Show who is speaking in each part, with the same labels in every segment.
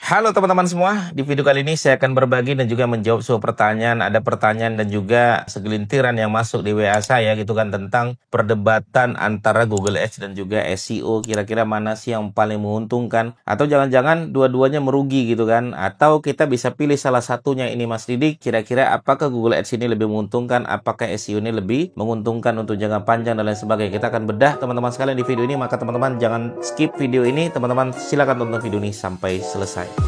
Speaker 1: Halo teman-teman semua, di video kali ini saya akan berbagi dan juga menjawab sebuah pertanyaan. Ada pertanyaan dan juga segelintiran yang masuk di WA saya gitu kan, tentang perdebatan antara Google Ads dan juga SEO. Kira-kira mana sih yang paling menguntungkan? Atau jangan-jangan dua-duanya merugi gitu kan? Atau kita bisa pilih salah satunya ini Mas Didik. Kira-kira apakah Google Ads ini lebih menguntungkan? Apakah SEO ini lebih menguntungkan untuk jangka panjang dan lain sebagainya? Kita akan bedah teman-teman sekalian di video ini. Maka teman-teman jangan skip video ini. Teman-teman silakan tonton video ini sampai selesai.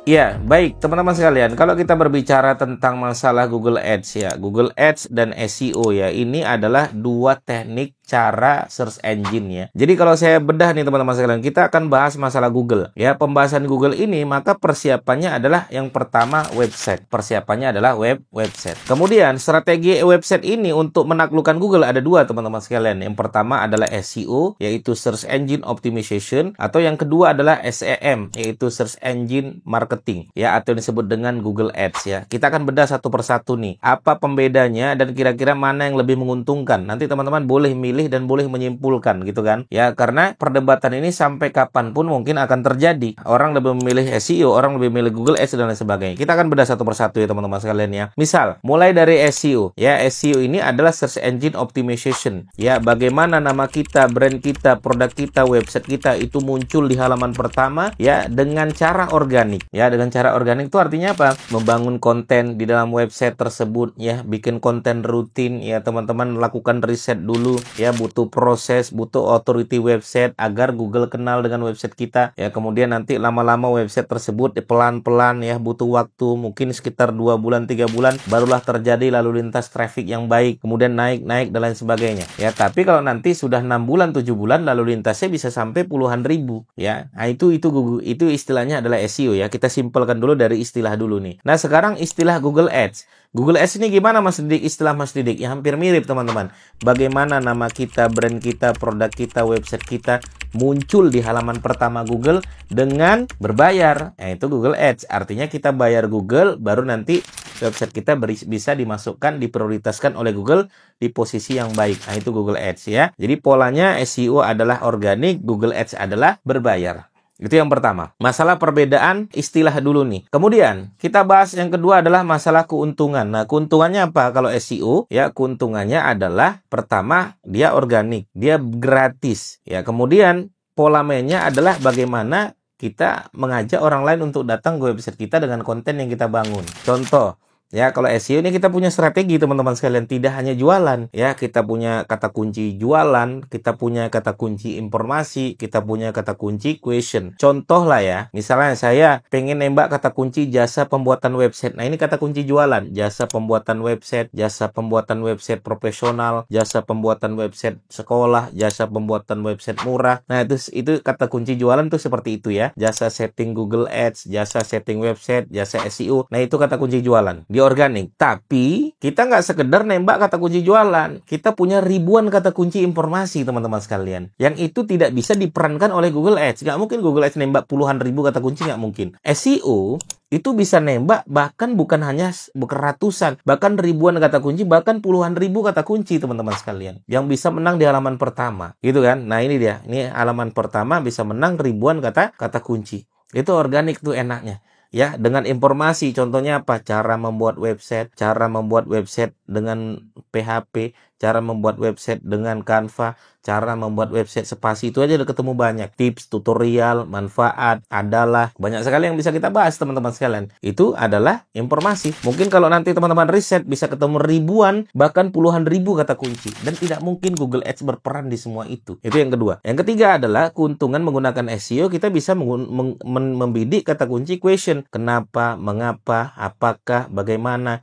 Speaker 1: Ya, baik teman-teman sekalian, kalau kita berbicara tentang masalah Google Ads ya, Google Ads dan SEO ya, ini adalah dua teknik cara search engine ya. Jadi kalau saya bedah nih teman-teman sekalian, kita akan bahas masalah Google. Ya, pembahasan Google ini maka persiapannya adalah yang pertama website. Persiapannya adalah website. Kemudian strategi website ini untuk menaklukkan Google ada dua teman-teman sekalian. Yang pertama adalah SEO, yaitu Search Engine Optimization, atau yang kedua adalah SEM, yaitu Search Engine Marketing ya, atau yang disebut dengan Google Ads ya. Kita akan bedah satu persatu nih. Apa pembedanya dan kira-kira mana yang lebih menguntungkan. Nanti teman-teman boleh milih dan boleh menyimpulkan gitu kan ya, karena perdebatan ini sampai kapanpun mungkin akan terjadi. Orang lebih memilih SEO, orang lebih memilih Google Ads dan lain sebagainya. Kita akan bedah satu persatu ya teman-teman sekalian ya. Misal mulai dari SEO ya, SEO ini adalah Search Engine Optimization ya, bagaimana nama kita, brand kita, produk kita, website kita itu muncul di halaman pertama ya, dengan cara organik ya. Dengan cara organik itu artinya apa? Membangun konten di dalam website tersebut ya, bikin konten rutin ya, teman-teman lakukan riset dulu ya, butuh proses, butuh authority website agar Google kenal dengan website kita ya. Kemudian nanti lama-lama website tersebut pelan-pelan ya, butuh waktu mungkin sekitar 2 bulan 3 bulan barulah terjadi lalu lintas traffic yang baik, kemudian naik dan lain sebagainya ya. Tapi kalau nanti sudah 6 bulan 7 bulan lalu lintasnya bisa sampai puluhan ribu ya. Nah, itu istilahnya adalah SEO ya. Kita simpelkan dulu dari istilah dulu nih. Nah, sekarang istilah Google Ads. Google Ads ini gimana Mas Didik? Istilah Mas Didik ya hampir mirip teman-teman. Bagaimana nama kita, brand kita, produk kita, website kita muncul di halaman pertama Google dengan berbayar. Nah, itu Google Ads. Artinya kita bayar Google, baru nanti website kita bisa dimasukkan, diprioritaskan oleh Google di posisi yang baik. Nah, itu Google Ads ya. Jadi polanya SEO adalah organik, Google Ads adalah berbayar. Itu yang pertama. Masalah perbedaan istilah dulu nih. Kemudian kita bahas yang kedua adalah masalah keuntungan. Nah, keuntungannya apa kalau SEO? Ya, keuntungannya adalah pertama dia organik, dia gratis. Ya, kemudian pola mainnya adalah bagaimana kita mengajak orang lain untuk datang ke website kita dengan konten yang kita bangun. Contoh, ya, kalau SEO ini kita punya strategi teman-teman sekalian, tidak hanya jualan ya, kita punya kata kunci jualan, kita punya kata kunci informasi, kita punya kata kunci question. Contoh lah ya, misalnya saya pengen nembak kata kunci jasa pembuatan website. Nah, ini kata kunci jualan, jasa pembuatan website profesional, jasa pembuatan website sekolah, jasa pembuatan website murah. Nah, itu kata kunci jualan tuh seperti itu ya. Jasa setting Google Ads, jasa setting website, jasa SEO. Nah, itu kata kunci jualan di organik. Tapi kita nggak sekedar nembak kata kunci jualan, kita punya ribuan kata kunci informasi teman-teman sekalian, yang itu tidak bisa diperankan oleh Google Ads. Nggak mungkin Google Ads nembak puluhan ribu kata kunci, nggak mungkin. SEO itu bisa nembak bahkan bukan ratusan, bahkan ribuan kata kunci, bahkan puluhan ribu kata kunci teman-teman sekalian, yang bisa menang di halaman pertama gitu kan. Nah, ini dia, ini halaman pertama bisa menang ribuan kata kunci. Itu organik tuh enaknya ya, dengan informasi. Contohnya apa? Cara membuat website dengan PHP, cara membuat website dengan Canva, cara membuat website spasi. Itu aja udah ketemu banyak tips, tutorial, manfaat, adalah banyak sekali yang bisa kita bahas teman-teman sekalian. Itu adalah informasi. Mungkin kalau nanti teman-teman riset bisa ketemu ribuan bahkan puluhan ribu kata kunci, dan tidak mungkin Google Ads berperan di semua itu. Itu yang kedua. Yang ketiga adalah keuntungan menggunakan SEO. Kita bisa membidik kata kunci question. Kenapa, mengapa, apakah, bagaimana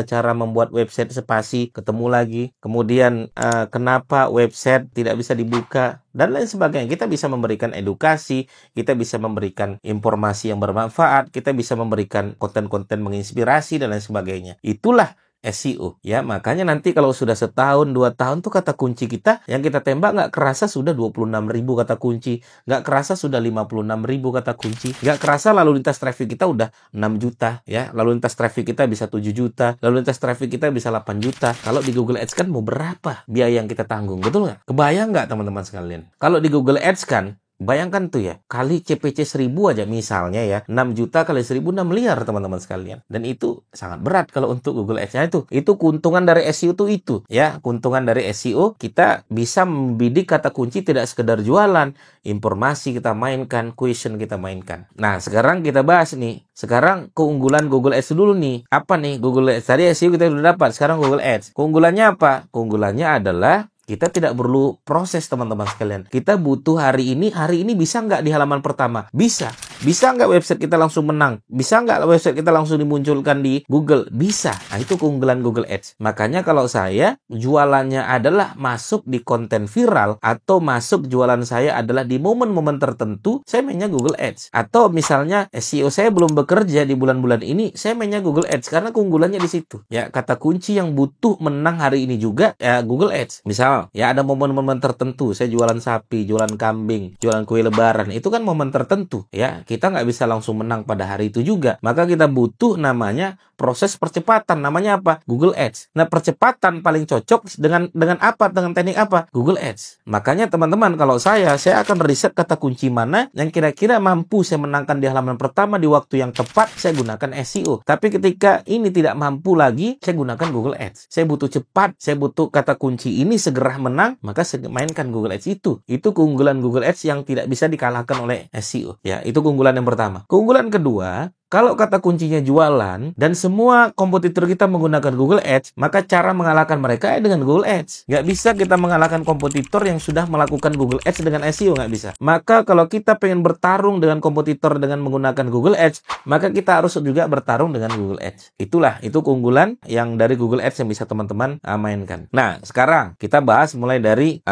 Speaker 1: cara membuat website spasi, ketemu lagi. Kemudian kenapa website tidak bisa dibuka dan lain sebagainya. Kita bisa memberikan edukasi, kita bisa memberikan informasi yang bermanfaat, kita bisa memberikan konten-konten menginspirasi dan lain sebagainya. Itulah SEO ya. Makanya nanti kalau sudah setahun 2 tahun tuh kata kunci kita yang kita tembak nggak kerasa sudah 26.000 kata kunci, nggak kerasa sudah 56.000 kata kunci, nggak kerasa lalu lintas traffic kita udah 6 juta ya, lalu lintas traffic kita bisa 7 juta, lalu lintas traffic kita bisa 8 juta. Kalau di Google Ads kan mau berapa biaya yang kita tanggung, betul nggak? Kebayang nggak teman-teman sekalian? Kalau di Google Ads kan bayangkan tuh ya, kali CPC 1000 aja misalnya ya, 6 juta kali 1000 6 miliar teman-teman sekalian. Dan itu sangat berat kalau untuk Google Ads-nya itu keuntungan dari SEO itu ya, keuntungan dari SEO kita bisa membidik kata kunci tidak sekedar jualan, informasi kita mainkan, question kita mainkan. Nah, sekarang kita bahas nih. Sekarang keunggulan Google Ads dulu nih. Apa nih Google Ads? Tadi SEO kita sudah dapat, sekarang Google Ads. Keunggulannya apa? Keunggulannya adalah kita tidak perlu proses teman-teman sekalian. Kita butuh hari ini bisa nggak di halaman pertama? Bisa. Bisa nggak website kita langsung menang? Bisa nggak website kita langsung dimunculkan di Google? Bisa. Nah, itu keunggulan Google Ads. Makanya kalau saya jualannya adalah masuk di konten viral atau masuk jualan saya adalah di momen-momen tertentu, saya mainnya Google Ads. Atau misalnya SEO saya belum bekerja di bulan-bulan ini, saya mainnya Google Ads karena keunggulannya di situ. Ya, kata kunci yang butuh menang hari ini juga ya Google Ads. Misal ya ada momen-momen tertentu, saya jualan sapi, jualan kambing, jualan kue lebaran, itu kan momen tertentu ya, kita nggak bisa langsung menang pada hari itu juga, maka kita butuh namanya proses percepatan, namanya apa? Google Ads. Nah, percepatan paling cocok dengan apa? Dengan teknik apa? Google Ads. Makanya teman-teman, kalau saya akan riset kata kunci mana yang kira-kira mampu saya menangkan di halaman pertama di waktu yang tepat, saya gunakan SEO. Tapi ketika ini tidak mampu lagi, saya gunakan Google Ads. Saya butuh cepat, saya butuh kata kunci ini segera menang, maka saya mainkan Google Ads itu. Itu keunggulan Google Ads yang tidak bisa dikalahkan oleh SEO. Ya, itu keunggulan yang pertama. Keunggulan kedua, kalau kata kuncinya jualan dan semua kompetitor kita menggunakan Google Ads, maka cara mengalahkan mereka dengan Google Ads. Nggak bisa kita mengalahkan kompetitor yang sudah melakukan Google Ads dengan SEO, nggak bisa. Maka kalau kita pengen bertarung dengan kompetitor dengan menggunakan Google Ads, maka kita harus juga bertarung dengan Google Ads. Itu keunggulan yang dari Google Ads yang bisa teman-teman mainkan. Nah, sekarang kita bahas mulai dari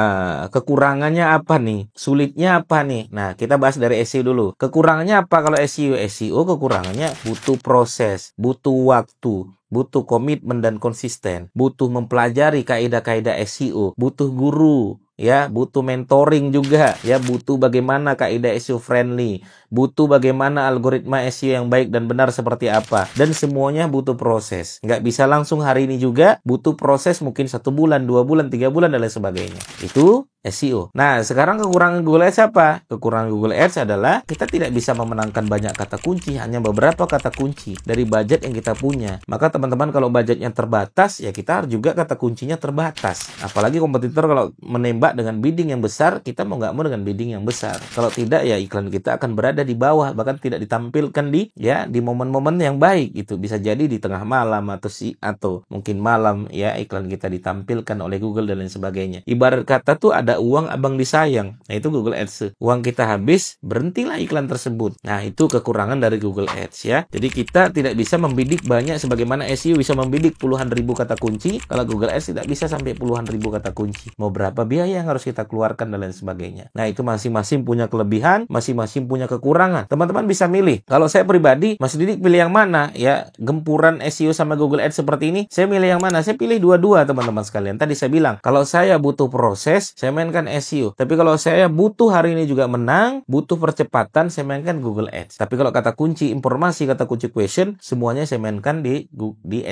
Speaker 1: kekurangannya apa nih, sulitnya apa nih. Nah, kita bahas dari SEO dulu. Kekurangannya apa kalau SEO? SEO kekurangannya butuh proses, butuh waktu, butuh komitmen dan konsisten, butuh mempelajari kaidah-kaidah SEO, butuh guru, ya, butuh mentoring juga, ya, butuh bagaimana kaidah SEO friendly, butuh bagaimana algoritma SEO yang baik dan benar seperti apa, dan semuanya butuh proses. Nggak bisa langsung hari ini juga, butuh proses mungkin 1 bulan, 2 bulan, 3 bulan, dan lain sebagainya. Itu SEO. Nah, sekarang kekurangan Google Ads apa? Kekurangan Google Ads adalah kita tidak bisa memenangkan banyak kata kunci, hanya beberapa kata kunci dari budget yang kita punya. Maka teman-teman kalau budgetnya terbatas, ya kita juga kata kuncinya terbatas. Apalagi kompetitor kalau menembak dengan bidding yang besar, kita mau nggak mau dengan bidding yang besar. Kalau tidak, ya iklan kita akan berada di bawah, bahkan tidak ditampilkan di momen-momen yang baik. Itu bisa jadi di tengah malam atau mungkin malam, ya, iklan kita ditampilkan oleh Google dan lain sebagainya. Ibarat kata tuh ada uang abang disayang. Nah, itu Google Ads. Uang kita habis, berhentilah iklan tersebut. Nah, itu kekurangan dari Google Ads, ya. Jadi kita tidak bisa membidik banyak sebagaimana SEO bisa membidik puluhan ribu kata kunci. Kalau Google Ads tidak bisa sampai puluhan ribu kata kunci. Mau berapa biaya yang harus kita keluarkan dan lain sebagainya. Nah, itu masing-masing punya kelebihan, masing-masing punya kekurangan. Teman-teman bisa milih. Kalau saya pribadi, Mas Didik pilih yang mana? Ya, gempuran SEO sama Google Ads seperti ini, saya milih yang mana? Saya pilih dua-dua, teman-teman sekalian. Tadi saya bilang, kalau saya butuh proses, saya mainkan SEO. Tapi kalau saya butuh hari ini juga menang, butuh percepatan, saya mainkan Google Ads. Tapi kalau kata kunci informasi, kata kunci question, semuanya saya mainkan di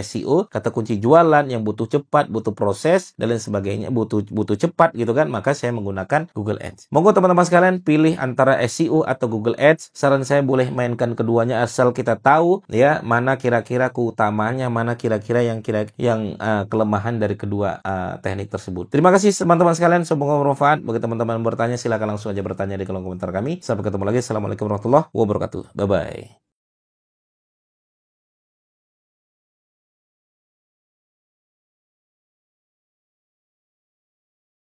Speaker 1: SEO. Kata kunci jualan yang butuh cepat, butuh proses, dan lain sebagainya, butuh cepat gitu kan, maka saya menggunakan Google Ads. Monggo teman-teman sekalian pilih antara SEO atau Google Ads. Saran saya boleh mainkan keduanya asal kita tahu ya mana kira-kira keutamanya, mana kira-kira yang kelemahan dari kedua teknik tersebut. Terima kasih teman-teman sekalian, semoga bermanfaat. Bagi teman-teman yang bertanya, silakan langsung aja bertanya di kolom komentar kami. Sampai ketemu lagi. Assalamualaikum warahmatullahi wabarakatuh. Bye bye.